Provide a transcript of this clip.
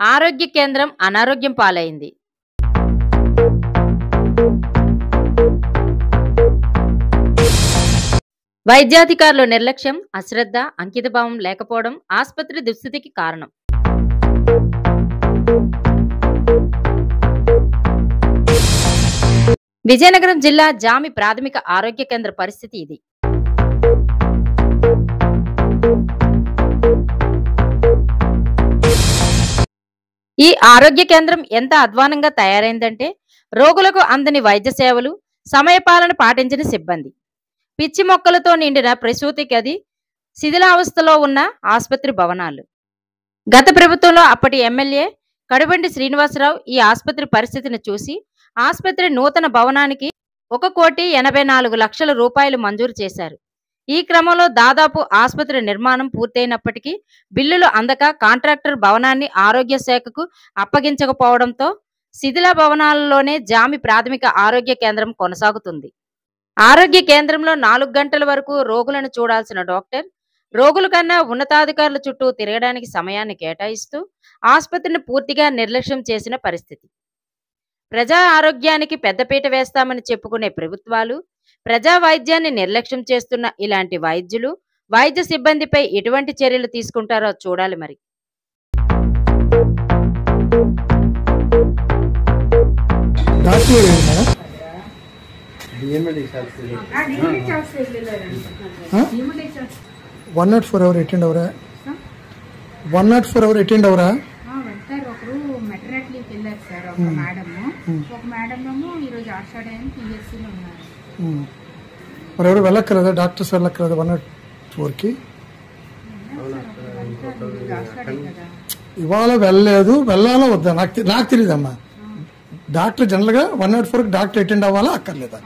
ఆరోగ్య కేంద్రం అనారోగ్యం పాలైంది. వైద్యాధికారుల నిర్లక్ష్యం, అశ్రద్ధ, అంకితభావం లేకపోవడం ఆసుపత్రి దుస్థితికి కారణం. విజయనగరం జిల్లా జామి ప్రాథమిక ఆరోగ్య కేంద్ర పరిస్థితి ఇది. ఈ ఆరోగ్య కేంద్రం ఎంత అధ్వానంగా తయారైందంటే రోగులకు అందని వైద్య సేవలు, సమయపాలన పాటించిన సిబ్బంది, పిచ్చి మొక్కలతో నిండిన ప్రసూతి గది, శిథిలావస్థలో ఉన్న ఆసుపత్రి భవనాలు. గత ప్రభుత్వంలో అప్పటి ఎమ్మెల్యే కడుబండి శ్రీనివాసరావు ఈ ఆసుపత్రి పరిస్థితిని చూసి ఆసుపత్రి నూతన భవనానికి 1,84,00,000 రూపాయలు మంజూరు చేశారు. ఈ క్రమంలో దాదాపు ఆసుపత్రి నిర్మాణం పూర్తయినప్పటికీ బిల్లులు అందక కాంట్రాక్టర్ భవనాన్ని ఆరోగ్య శాఖకు అప్పగించకపోవడంతో శిథిల భవనాలలోనే జామి ప్రాథమిక ఆరోగ్య కేంద్రం కొనసాగుతుంది. ఆరోగ్య కేంద్రంలో 4 గంటల వరకు రోగులను చూడాల్సిన డాక్టర్ రోగుల కన్నా ఉన్నతాధికారుల చుట్టూ తిరగడానికి సమయాన్ని కేటాయిస్తూ ఆసుపత్రిని పూర్తిగా నిర్లక్ష్యం చేసిన పరిస్థితి. ప్రజా ఆరోగ్యానికి పెద్దపీట వేస్తామని చెప్పుకునే ప్రభుత్వాలు ప్రజా వైద్యాన్ని నిర్లక్ష్యం చేస్తున్న ఇలాంటి వైద్యులు, వైద్య సిబ్బందిపై ఎటువంటి చర్యలు తీసుకుంటారో చూడాలి మరి. అటెండ్ అవరా 104 అవర్ అటెండ్ అవరా వెళ్తారు. ఒకరు మెటర్నిటీకి వెళ్ళారు సార్, ఒక మేడం ఏమో ఈరోజు ఆషాఢం పిఎస్సీలో ఉన్నారు. మరి ఎవరు వెళ్ళక్కర్లేదా? డాక్టర్స్ వెళ్ళక్కర్లేదా 104కి? ఇవాళ వెళ్ళలేదు, వెళ్ళాలా వద్దా నాకు తెలియదమ్మా. డాక్టర్ జనరల్ గా 104కి డాక్టర్ అటెండ్ అవ్వాలా అక్కర్లేదా?